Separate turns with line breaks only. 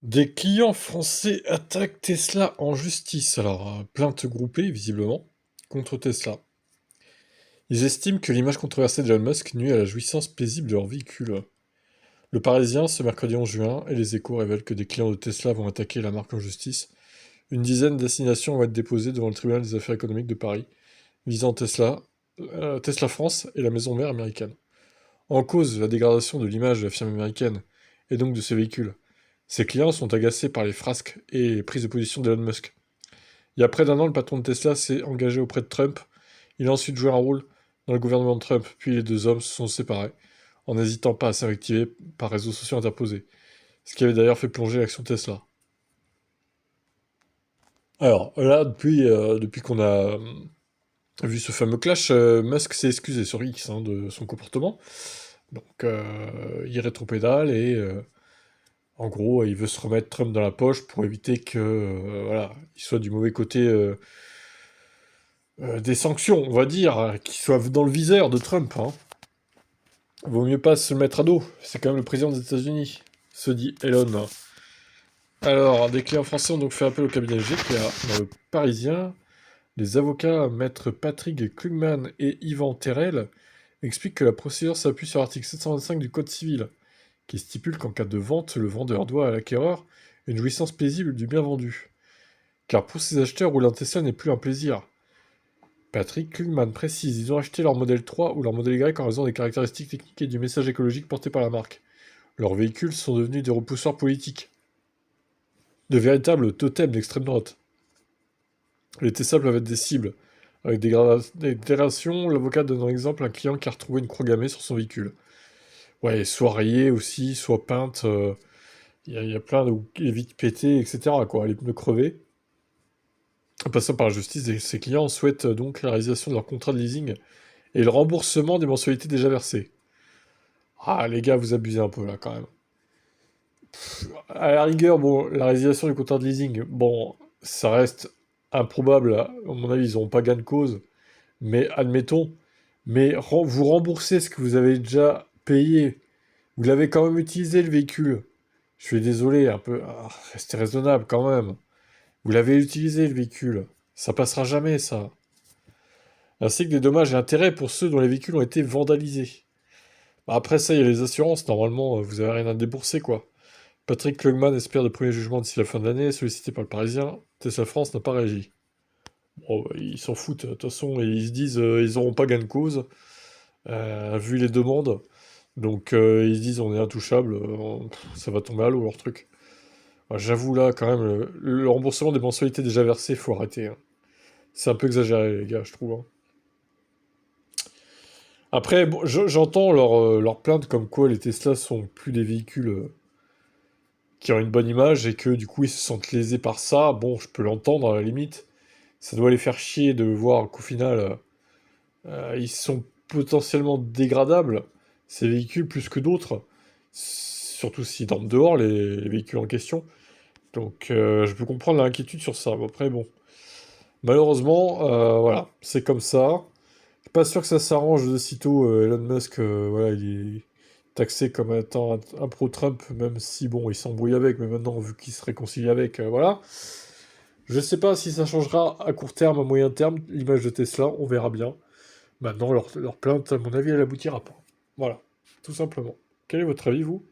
Des clients français attaquent Tesla en justice. Alors, plainte groupée, visiblement, contre Tesla. Ils estiment que l'image controversée d'Elon Musk nuit à la jouissance paisible de leur véhicule. Le Parisien, ce mercredi 11 juin, et les Échos révèlent que des clients de Tesla vont attaquer la marque en justice. Une dizaine d'assignations vont être déposées devant le tribunal des affaires économiques de Paris, visant Tesla, Tesla France et la maison mère américaine. En cause, la dégradation de l'image de la firme américaine, et donc de ses véhicules. Ses clients sont agacés par les frasques et les prises de position d'Elon Musk. Il y a près d'un an, le patron de Tesla s'est engagé auprès de Trump. Il a ensuite joué un rôle dans le gouvernement de Trump, puis les deux hommes se sont séparés, en n'hésitant pas à s'invectiver par réseaux sociaux interposés, ce qui avait d'ailleurs fait plonger l'action Tesla. Alors là, depuis qu'on a vu ce fameux clash, Musk s'est excusé sur X de son comportement. Donc il rétropédale et en gros, il veut se remettre Trump dans la poche pour éviter que voilà, il soit du mauvais côté des sanctions, on va dire, qu'il soit dans le viseur de Trump. Vaut mieux pas se le mettre à dos. C'est quand même le président des États-Unis, se dit Elon. Alors, des clients français ont donc fait appel au cabinet GPA dans le Parisien. Les avocats maître Patrick Klugman et Yvan Terrel expliquent que la procédure s'appuie sur l'article 725 du Code civil, qui stipule qu'en cas de vente, le vendeur doit à l'acquéreur une jouissance paisible du bien vendu. Car pour ces acheteurs, rouler un Tesla n'est plus un plaisir. Patrick Klugman précise, ils ont acheté leur modèle 3 ou leur modèle Y en raison des caractéristiques techniques et du message écologique porté par la marque. Leurs véhicules sont devenus des repoussoirs politiques, de véritables totems d'extrême droite. Les Tesla peuvent être des cibles. Avec des dégradations, l'avocat donne un exemple un client qui a retrouvé une croix gammée sur son véhicule. Ouais, soit rayée aussi, soit peinte. Il y a plein de vitres pétées, etc. quoi, les pneus crevés. En passant par la justice, ses clients souhaitent donc la réalisation de leur contrat de leasing et le remboursement des mensualités déjà versées. Ah, les gars, vous abusez un peu là quand même. À la rigueur, bon, la résiliation du contrat de leasing, bon, ça reste improbable. À mon avis, ils n'auront pas gain de cause. Mais admettons. Mais vous remboursez ce que vous avez déjà payé. Vous l'avez quand même utilisé le véhicule. Je suis désolé, un peu. Restez raisonnable quand même. Vous l'avez utilisé le véhicule. Ça passera jamais, ça. Ainsi que des dommages et intérêts pour ceux dont les véhicules ont été vandalisés. Bah, après ça, il y a les assurances. Normalement, vous avez rien à débourser, quoi. Patrick Klugman espère de premiers jugements d'ici la fin de l'année, sollicité par le Parisien. Tesla France n'a pas réagi. Bon, bah, ils s'en foutent, de toute façon, et ils se disent ils n'auront pas gain de cause, vu les demandes. Donc ils se disent on est intouchable, ça va tomber à l'eau leur truc. Bah, j'avoue là, quand même, le remboursement des mensualités déjà versées, faut arrêter. C'est un peu exagéré, les gars, je trouve. Après, bon, j'entends leur plainte comme quoi les Tesla sont plus des véhicules qui ont une bonne image et que du coup ils se sentent lésés par ça. Bon, je peux l'entendre à la limite. Ça doit les faire chier de voir qu'au final ils sont potentiellement dégradables, ces véhicules, plus que d'autres. Surtout s'ils dorment dehors, les véhicules en question. Donc je peux comprendre l'inquiétude sur ça. Après, bon. Malheureusement, voilà, c'est comme ça. Je suis pas sûr que ça s'arrange de sitôt. Elon Musk, voilà, il est taxé comme étant un pro-Trump, même si, bon, il s'embrouille avec, mais maintenant, vu qu'il se réconcilie avec, voilà. Je sais pas si ça changera à court terme, à moyen terme, l'image de Tesla, on verra bien. Maintenant, leur plainte, à mon avis, elle aboutira pas. Voilà, tout simplement. Quel est votre avis, vous?